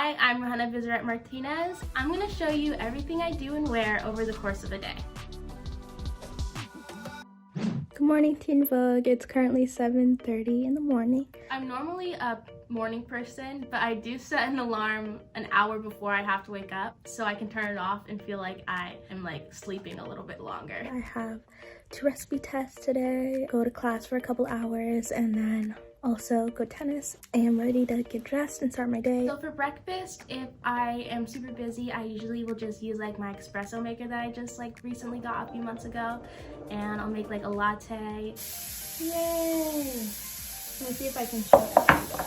Hi, I'm Rahanna Martinez. I'm going to show you everything I do and wear over the course of a day. Good morning, Teen Vogue. It's currently 7:30 in the morning. I'm normally a morning person, but I do set an alarm an hour before I have to wake up so I can turn it off and feel like I am sleeping a little bit longer. I have 2 recipe tests today, go to class for a couple hours, and then also go tennis. I am ready to get dressed and start my day. So for breakfast, if I am super busy, I usually will just use my espresso maker that I just recently got a few months ago, and I'll make a latte. Yay! Let me see if I can show it.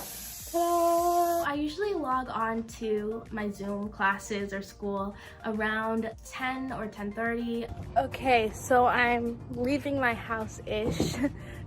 Hello! I usually log on to my Zoom classes or school around 10 or 10:30. Okay, so I'm leaving my house-ish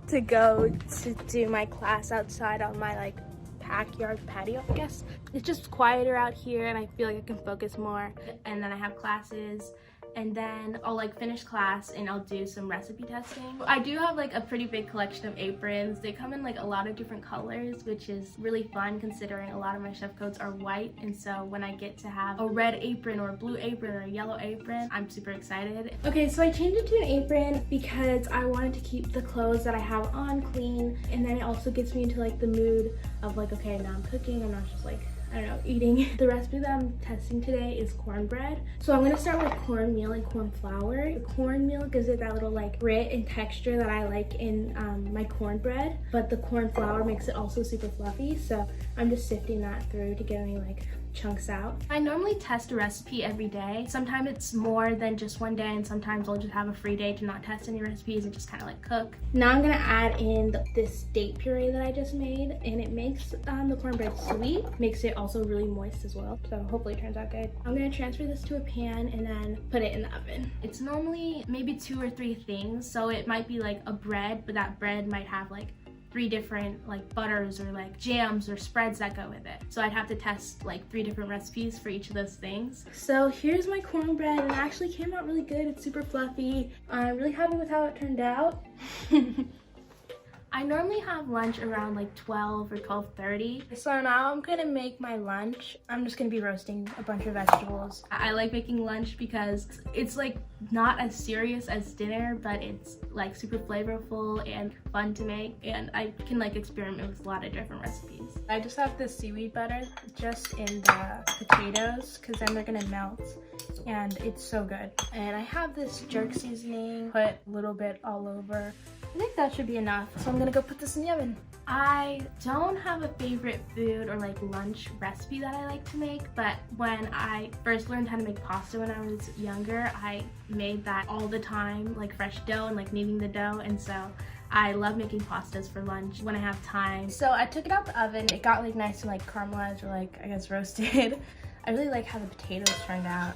to go to do my class outside on my backyard patio, I guess. It's just quieter out here and I feel like I can focus more. And then I have classes, and then I'll finish class and I'll do some recipe testing. I do have a pretty big collection of aprons. They come in a lot of different colors, which is really fun considering a lot of my chef coats are white, and so when I get to have a red apron or a blue apron or a yellow apron, I'm super excited. Okay, so I changed it to an apron because I wanted to keep the clothes that I have on clean, and then it also gets me into the mood of okay, now I'm cooking, I'm not just I don't know, eating. The recipe that I'm testing today is cornbread. So I'm gonna start with cornmeal and corn flour. The cornmeal gives it that little grit and texture that I like in my cornbread, but the corn flour makes it also super fluffy. So I'm just sifting that through to get any chunks out. I normally test a recipe every day. Sometimes it's more than just one day, and sometimes I'll just have a free day to not test any recipes and just kind of cook. Now I'm gonna add in this date puree that I just made, and it makes the cornbread sweet, makes it also really moist as well, so hopefully it turns out good. I'm gonna transfer this to a pan and then put it in the oven. It's normally maybe 2 or 3 things, so it might be a bread, but that bread might have 3 different butters or jams or spreads that go with it. So I'd have to test 3 different recipes for each of those things. So here's my cornbread, and it actually came out really good. It's super fluffy. I'm really happy with how it turned out. I normally have lunch around 12 or 12:30. So now I'm gonna make my lunch. I'm just gonna be roasting a bunch of vegetables. I like making lunch because it's not as serious as dinner, but it's super flavorful and fun to make, and I can experiment with a lot of different recipes. I just have this seaweed butter just in the potatoes because then they're gonna melt, and it's so good. And I have this jerk seasoning, put a little bit all over. I think that should be enough. So I'm gonna go put this in the oven. I don't have a favorite food or lunch recipe that I like to make, but when I first learned how to make pasta when I was younger, I made that all the time, fresh dough and kneading the dough, and so I love making pastas for lunch when I have time. So I took it out the oven. It got nice and caramelized, or I guess roasted. I really like how the potatoes turned out.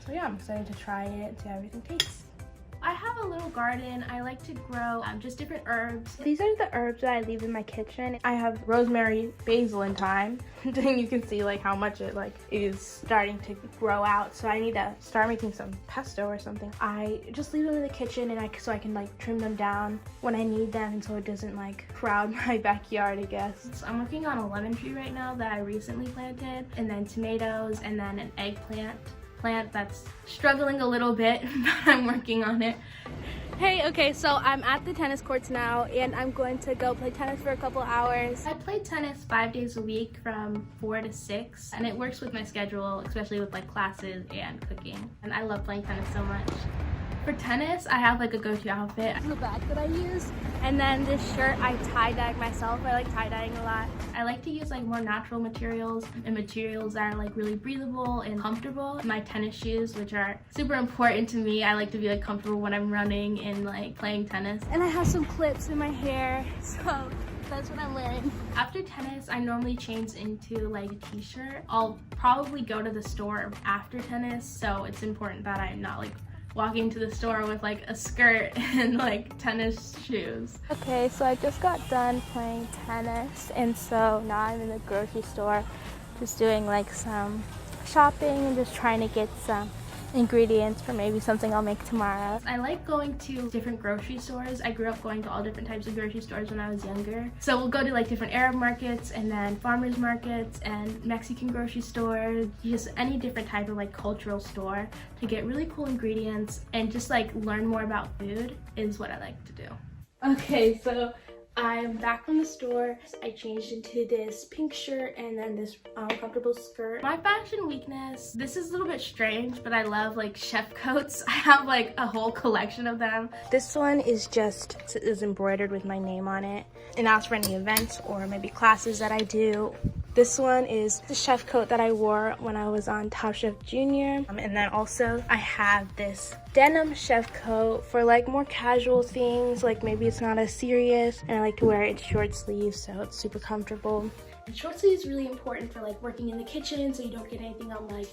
So yeah, I'm excited to try it and see how everything tastes. I have a little garden. I like to grow just different herbs. These are the herbs that I leave in my kitchen. I have rosemary, basil, and thyme. You can see how much it is starting to grow out. So I need to start making some pesto or something. I just leave them in the kitchen, and so I can trim them down when I need them, and so it doesn't crowd my backyard, I guess. So I'm working on a lemon tree right now that I recently planted, and then tomatoes, and then an eggplant plant that's struggling a little bit, but I'm working on it. Hey, okay, so I'm at the tennis courts now, and I'm going to go play tennis for a couple hours. I play tennis 5 days a week from 4 to 6, and it works with my schedule, especially with classes and cooking. And I love playing tennis so much. For tennis, I have a go-to outfit. The bag that I use, and then this shirt I tie-dye myself. I like tie-dyeing a lot. I like to use more natural materials and materials that are really breathable and comfortable. My tennis shoes, which are super important to me. I like to be comfortable when I'm running and playing tennis. And I have some clips in my hair, so that's what I'm wearing. After tennis, I normally change into a t-shirt. I'll probably go to the store after tennis, so it's important that I'm not walking to the store with a skirt and tennis shoes. Okay, so I just got done playing tennis, and so now I'm in the grocery store just doing some shopping and just trying to get some ingredients for maybe something I'll make tomorrow. I like going to different grocery stores. I grew up going to all different types of grocery stores when I was younger. So we'll go to like different Arab markets and then farmers markets and Mexican grocery stores, just any different type of like cultural store to get really cool ingredients and just like learn more about food is what I like to do. Okay, so I'm back from the store. I changed into this pink shirt and then this comfortable skirt. My fashion weakness, this is a little bit strange, but I love like chef coats. I have like a whole collection of them. This one is embroidered with my name on it. And that's for any events or maybe classes that I do. This one is the chef coat that I wore when I was on Top Chef Junior. And then also I have this denim chef coat for like more casual things, like maybe it's not as serious, and I like to wear it in short sleeves so it's super comfortable. And short sleeves is really important for like working in the kitchen so you don't get anything on like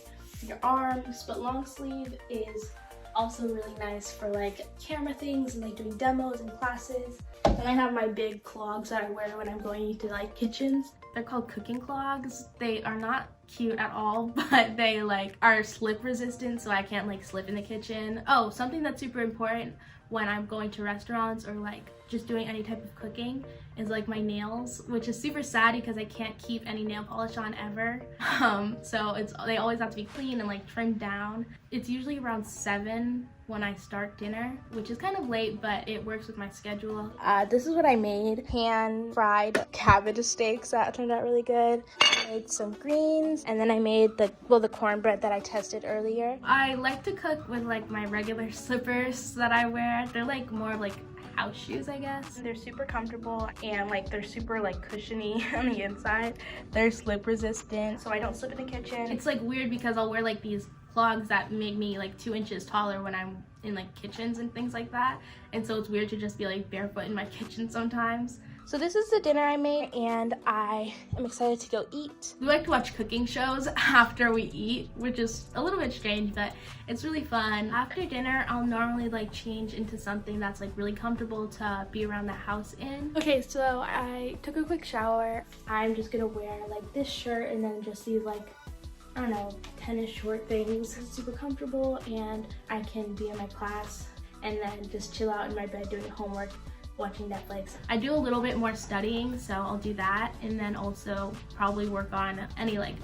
your arms, but long sleeve is also really nice for like camera things and like doing demos and classes. And I have my big clogs that I wear when I'm going into like kitchens. They're called cooking clogs. They are not cute at all, but they like are slip resistant so I can't like slip in the kitchen. Oh, something that's super important when I'm going to restaurants or like just doing any type of cooking is like my nails, which is super sad because I can't keep any nail polish on ever. So they always have to be clean and like trimmed down. It's usually around 7 when I start dinner, which is kind of late, but it works with my schedule. This is what I made. Pan-fried cabbage steaks. That turned out really good. I made some greens, and then I made the cornbread that I tested earlier. I like to cook with like my regular slippers that I wear. They're like more like house shoes, I guess. They're super comfortable and like they're super like cushiony on the inside. They're slip resistant, so I don't slip in the kitchen. It's like weird because I'll wear like these clogs that make me like 2 inches taller when I'm in like kitchens and things like that, and so it's weird to just be like barefoot in my kitchen sometimes. So this is the dinner I made and I am excited to go eat. We like to watch cooking shows after we eat, which is a little bit strange, but it's really fun. After dinner, I'll normally like change into something that's like really comfortable to be around the house in. Okay, so I took a quick shower. I'm just gonna wear like this shirt and then just these like, I don't know, tennis short things. It's super comfortable and I can be in my class and then just chill out in my bed doing homework, watching Netflix. I do a little bit more studying, so I'll do that, and then also probably work on any like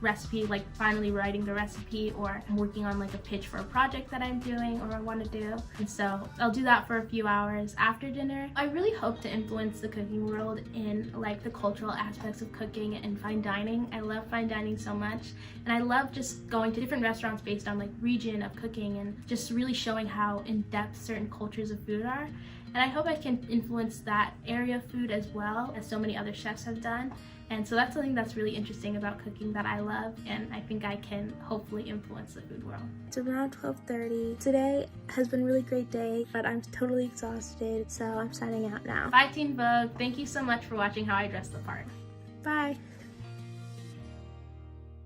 recipe, like finally writing the recipe, or I'm working on like a pitch for a project that I'm doing or I want to do. And so I'll do that for a few hours after dinner. I really hope to influence the cooking world in like the cultural aspects of cooking and fine dining. I love fine dining so much, and I love just going to different restaurants based on like region of cooking and just really showing how in-depth certain cultures of food are. And I hope I can influence that area of food as well, as so many other chefs have done. And so that's something that's really interesting about cooking that I love, and I think I can hopefully influence the food world. It's around 12:30. Today has been a really great day, but I'm totally exhausted, so I'm signing out now. Bye Teen Vogue. Thank you so much for watching how I dress the part. Bye.